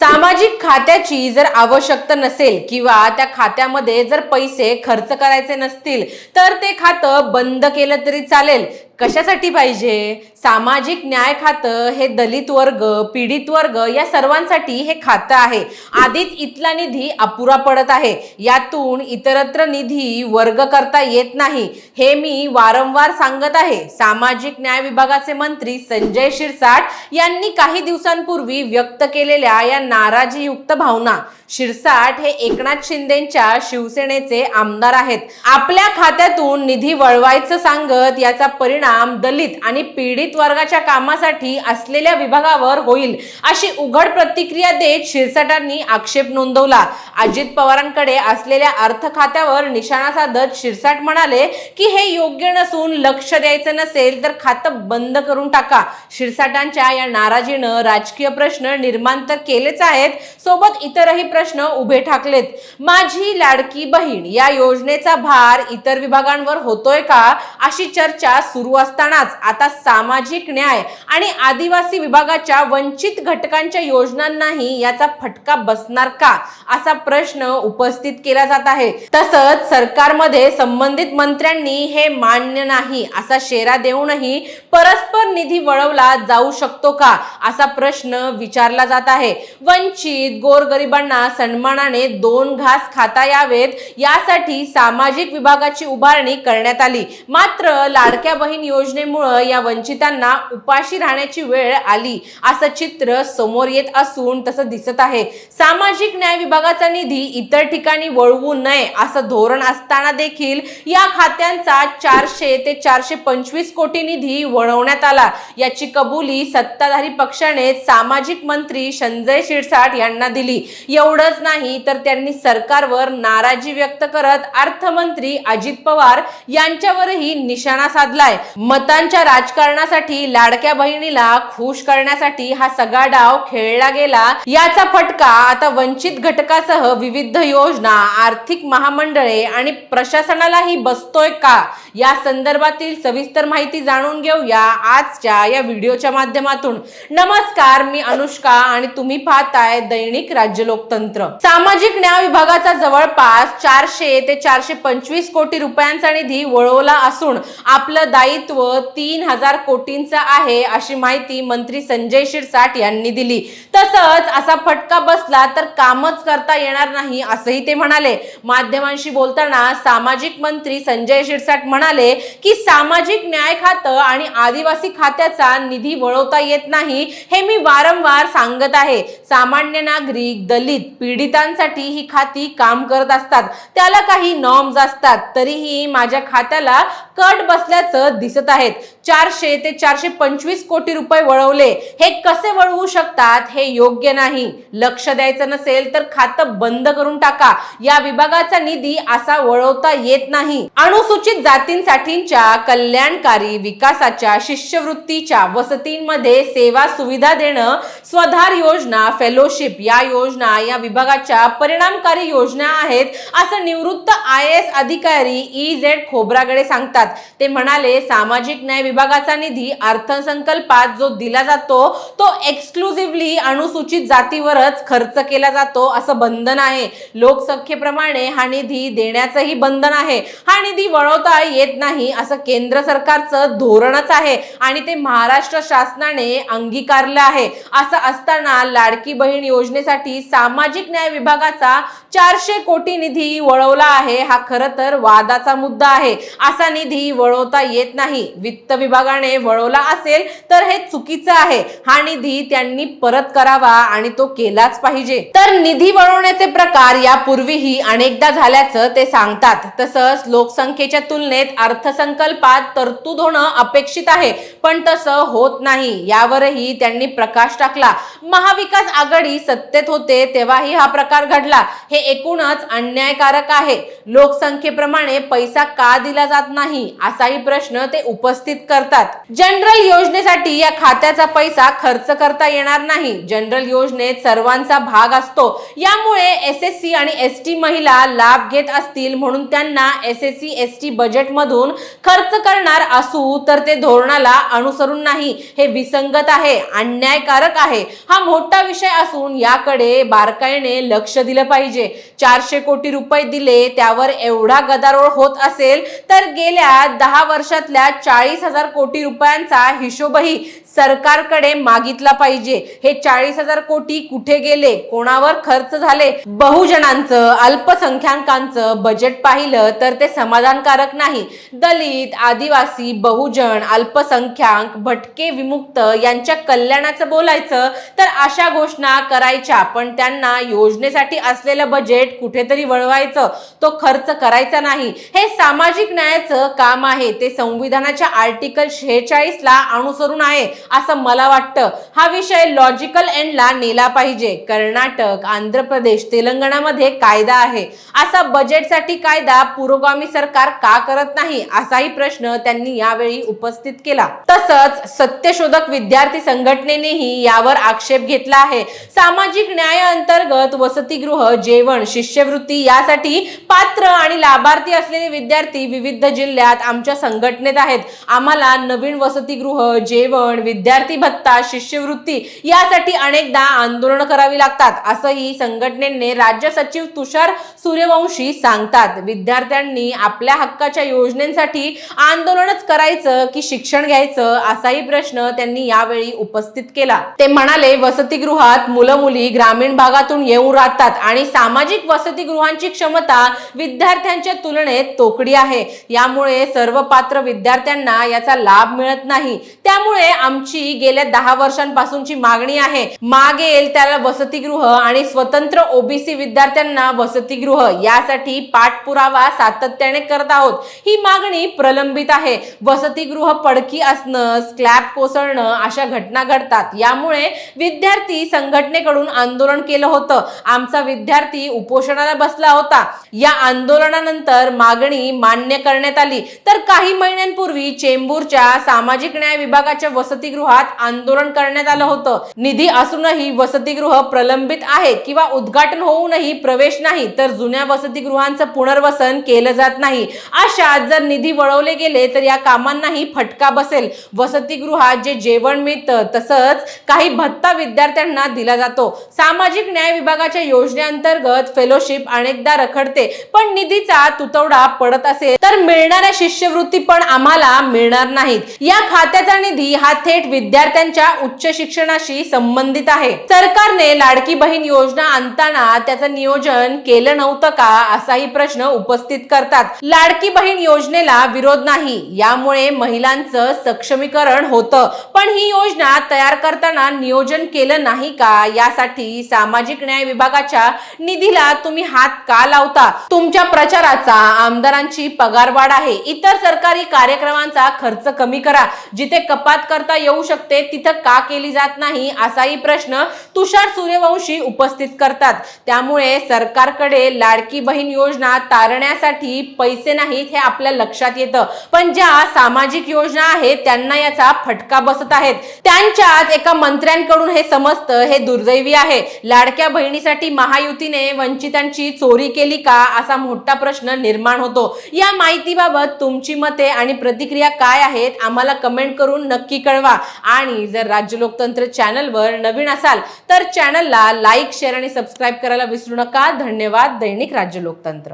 सामाजिक खात्याची जर आवश्यकता नसेल किंवा त्या खात्यामध्ये जर पैसे खर्च करायचे नसतील तर ते खातं बंद केलं तरी चालेल. कशासाठी पाहिजे? सामाजिक न्याय खातं हे दलित वर्ग, पीडित वर्ग या सर्वांसाठी हे खातं आहे. आधीच इथला निधी अपुरा पडत आहे. यातून इतरत्र निधी वर्ग करता येत नाही, हे मी वारंवार सांगत आहे. सामाजिक न्याय विभागाचे मंत्री संजय शिरसाट यांनी काही दिवसांपूर्वी व्यक्त केलेल्या या नाराजीयुक्त भावना. शिरसाट हे एकनाथ शिंदेच्या शिवसेनेचे आमदार आहेत. आपल्या खात्यातून निधी वळवायचं सांगत याचा परिणाम दलित आणि पीडित वर्गाच्या कामासाठी असलेल्या विभागावर होईल अशी उघड प्रतिक्रिया देत शिरसाटांनी आक्षेप नोंदवला. अजित पवारांकडे असलेल्या अर्थ खात्यावर निशाणा साधत शिरसाट म्हणाले की हे योग्य नसून लक्ष द्यायचं नसेल तर खातं बंद करून टाका. शिरसाटांच्या या नाराजीनं राजकीय प्रश्न निर्माण तर केलेच आहेत, सोबत इतरही प्रश्न उभे ठाकलेत. माझी लाडकी बहीण या योजनेचा भार इतर विभागांवर होतोय का अशी चर्चा सुरू असतानाच आता सामाजिक न्याय आणि आदिवासी विभागाच्या वंचित घटकांच्या योजनांनाही याचा फटका बसणार का असा प्रश्न उपस्थित केला जात आहे. तसंच सरकारमध्ये संबंधित मंत्र्यांनी हे मान्य नाही असा शेरा देऊनही परस्पर निधी वळवला जाऊ शकतो का असा प्रश्न विचारला जात आहे. वंचित गोरगरिबांना सन्मानाने दोन घास खाता यावेत यासाठी सामाजिक विभागाची उभारणी करण्यात आली. मात्र लाडक्या बहीण योजनेमुळे या वंचितांना उपाशी राहण्याची वेळ आली असं चित्र समोर येत असून तसं दिसत आहे. सामाजिक न्याय विभागाचा निधी इतर ठिकाणी वळवू नये असं धोरण असताना देखील या खात्यांचा 400 ते 425 कोटी निधी वळवण्यात आला. याची कबुली सत्ताधारी पक्षाने सामाजिक मंत्री संजय शिरसाट यांना दिली. एवढंच नाही तर त्यांनी सरकारवर नाराजी व्यक्त करत अर्थमंत्री अजित पवार यांच्यावरही निशाणा साधलाय. मतांच्या राजकारणासाठी लाडक्या बहिणीला खुश करण्यासाठी हा सगळा डाव खेळला गेला. याचा फटका आता वंचित घटकासह विविध योजना, आर्थिक महामंडळे आणि प्रशासनालाही बसतोय का या संदर्भातील सविस्तर माहिती जाणून घेऊया आजच्या या व्हिडिओच्या माध्यमातून. नमस्कार, मी अनुष्का आणि तुम्ही पाहताय दैनिक राज्य लोकतंत्र. सामाजिक न्याय विभागाचा जवळपास 400 ते 425 कोटी रुपयांचा निधी वळवला असून आपलं दायित्व 3000 कोटींचं आहे अशी माहिती मंत्री संजय शिरसाट यांनी दिली. तसंच असा फटका बसला तर कामच करता येणार नाही असंही ते म्हणाले. माध्यमांशी बोलताना सामाजिक मंत्री संजय शिरसाट म्हणाले की सामाजिक न्याय खातं आणि आदिवासी खात्याचा निधी वळवता येत नाही हे मी वारंवार सांगत आहे. सामान्य नागरिक, दलित, पीडितांसाठी ही खाती काम करत असतात. त्याला काही नॉर्म्स असतात. तरीही माझ्या खात्याला कट बसल्याचं दिसत आहेत. 400 ते 425 कोटी रुपये वळवले, हे कसे वळवू शकतात? हे योग्य नाही. लक्ष द्यायचं नसेल तर खातं बंद करून टाका. या विभागाचा निधी असा वळवता येत नाही. अनुसूचित जातींसाठीच्या कल्याणकारी विकासाच्या, शिष्यवृत्तीच्या, वसतींमध्ये सेवा सुविधा देणं, स्वधार योजना, फेलोशिप या योजना या विभागाच्या परिणामकारी योजना आहेत असं निवृत्त IAS अधिकारी EZ खोब्रागडे सांगतात. ते म्हणाले सामाजिक न्याय विभागाचा निधी अर्थसंकल्पात जो दिला जातो तो एक्सक्लुसिव्हली अनुसूचित जातीवरच खर्च केला जातो असं बंधन आहे. लोकसंख्येप्रमाणे हा निधी देण्याचंही बंधन आहे. हा निधी वळवता येत नाही असं केंद्र सरकारचं धोरणच आहे आणि ते महाराष्ट्र शासनाने अंगीकारलं आहे. असं असताना लाडकी बहीण योजनेसाठी सामाजिक न्याय विभागाचा 400 कोटी निधी वळवला आहे हा खरं तर वादाचा मुद्दा आहे. असा निधी वळवता येत नाही. वित्त विभागाने वळवला असेल तर हे चुकीचं आहे. हा निधी त्यांनी परत करावा आणि तो केलाच पाहिजे. तर निधी वळवण्याचे प्रकार यापूर्वीही अनेकदा झाल्याचं ते सांगतात. तसंच लोकसंख्येच्या तुलनेत अर्थसंकल्पात तरतूद होणं अपेक्षित आहे, पण तसं होत नाही. यावरही त्यांनी प्रकाश टाकला. महाविकास आघाडी सत्तेत होते तेव्हाही हा प्रकार घडला. हे एकूणच अन्यायकारक आहे. लोकसंख्येप्रमाणे पैसा का दिला जात नाही असाही प्रश्न ते उपस्थित करतात। जनरल योजनेसाठी या खात्याचा पैसा खर्च करता येणार नाही। जनरल योजनेत सर्वांचा भाग असतो, यामुळे SSC आणि ST महिला लाभ घेत असतील म्हणून त्यांना SSC ST बजेट मधून खर्च करणार असू तर ते धोरणाला अनुसरून नाही, हे विसंगत आहे, अन्यायकारक आहे। हा मोठा विषय असून याकडे बारकाईने लक्ष दिलं पाहिजे। 400 कोटी रुपये दिले त्यावर एवढा गदारोळ होत असेल तर गेल्या 10 वर्षातल्या 40,000 कोटी रुपयांचा हिशोबही सरकारकडे मागितला पाहिजे। हे 40,000 कोटी कुठे गेले, कोणावर खर्च झाले? बहुजनांचं, अल्पसंख्याकांचं बजेट पाहिलं तर ते समाधानकारक नाही। दलित, आदिवासी, बहुजन, अल्पसंख्याक, भटके, विमुक्त यांच्या कल्याणाचं बोलायचं तर अशा घोषणा करायच्या, पण त्यांना योजनेसाठी असलेलं बजेट कुठेतरी वळवायचं, तो खर्च करायचा नाही। हे सामाजिक न्यायाचं काम आहे, ते संविधानाच्या आर्टिकल 46 ला अनुसरून आहे असं मला वाटतं। हा विषय लॉजिकल एंडला नेला पाहिजे। कर्नाटक, आंध्र प्रदेश, तेलंगणामध्ये कायदा आहे, असा बजेटसाठी कायदा पुरोगामी सरकार का करत नाही असाही प्रश्न त्यांनी यावेळी उपस्थित केला। तसंच सत्यशोधक विद्यार्थी संघटनेनेही यावर आक्षेप घेतला आहे। सामाजिक न्याय अंतर्गत वसतिगृह, जेवण, शिष्यवृत्ती यासाठी पात्र आणि लाभार्थी असलेले विद्यार्थी विविध जिल्ह्यात आमच्या संघटनेत आहेत। आम्हाला नवीन वसतिगृह, जेवण, विद्यार्थी भत्ता, शिष्यवृत्ती यासाठी अनेकदा आंदोलन करावी लागतात, असंही संघटनेने राज्य सचिव तुषार सूर्यवंशी सांगतात। विद्यार्थ्यांनी आपल्या हक्काच्या योजनेसाठी आंदोलनच करायचं की शिक्षण घ्यायचं असाही प्रश्न त्यांनी यावेळी उपस्थित केला। ते म्हणाले, वसतिगृहात मुलं मुली ग्रामीण भागातून येऊन राहतात आणि सामाजिक वसतिगृहांची क्षमता विद्यार्थ्यांच्या तुलनेत तोकडी आहे, यामुळे सर्व पात्र विद्यार्थ्यांना याचा लाभ मिळत नाही। त्यामुळे आमची गेल्या 10 वर्षांपासूनची मागणी आहे, मागेल त्याला वसतिगृह आणि स्वतंत्र OBC विद्यार्थ्यांना वसतिगृह यासाठी पाठपुरावा सातत्याने करत आहोत। ही मागणी प्रलंबित आहे। वसतिगृह पडकी असणं, स्लॅब कोसळणं अशा घटना घडतात, यामुळे विद्यार्थी संघटनेकडून आंदोलन केलं होतं। आमचा विद्यार्थी उपोषणाला बसला होता। या आंदोलनानंतर मागणी मान्य करण्यात आली, तर काही महिन्यांपूर्वी चेंबूरच्या सामाजिक न्याय विभागाच्या वसतिगृहात आंदोलन करण्यात आलं होतं। निधी असूनही वसतिगृह प्रलंबित आहेत किंवा उद्घाटन होऊनही प्रवेश नाही, तर जुन्या वसतिगृहांचं पुनर्वसन केलं जात नाही। अशात जर निधी वळवले गेले तर या कामांनाही फटका बसेल। वसतिगृहात जे जेवण मिळतं तसंच काही भत्ता विद्यार्थ्यांना दिला जातो। सामाजिक न्याय विभागाच्या योजनेअंतर्गत फेलोशिप अनेकदा रखडते, पण निधीचा तुतवडा पडत असेल तर मिळणाऱ्या शिष्यवृत्ती पण आम्हाला मिळणार नाहीत। या खात्याचा निधी हा थेट विद्यार्थ्यांच्या उच्च शिक्षणाशी संबंधित आहे। सरकारने लाडकी बहीण योजना आणताना त्याचं नियोजन केलं नव्हतं का असाही प्रश्न उपस्थित करतात। लाडकी बहीण योजनेला विरोध नाही, यामुळे महिलांचं सक्षमीकरण होतं, पण ही योजना तयार करताना नियोजन केलं नाही का? यासाठी सामाजिक न्याय विभागाच्या निधीला तुम्ही हात का लावता? तुमच्या प्रचाराचा, आमदारांची पगारवाढ आहे, इतर सरकारी कार्यक्रमांचा खर्च कमी करा। जिथे कपात करता येऊ शकते तिथं का केली जात नाही असाही प्रश्न तुषार सूर्यवंशी उपस्थित करतात। त्यामुळे सरकारकडे लाडकी बहीण योजना तारण्यासाठी पैसे नाहीत हे आपल्या लक्षात येतं, पण ज्या सामाजिक योजना आहेत त्यांना याचा फटका बसत आहेत। त्यांच्याच एका मंत्र्यांकडून हे समजतं, हे दुर्दैवी आहे। लाडक्या बहिणीसाठी महायुतीने वंचितांची चोरी केली का असा मोठा प्रश्न निर्माण होतो। या माहितीबाबत तुमची मते आणि प्रतिक्रिया काय आहेत आम्हाला कमेंट करून नक्की कळवा। आणि जर राज्य लोकतंत्र चॅनलवर नवीन असाल तर चॅनलला लाईक, शेअर आणि सबस्क्राईब करायला विसरू नका। धन्यवाद। दैनिक राज्य लोकतंत्र।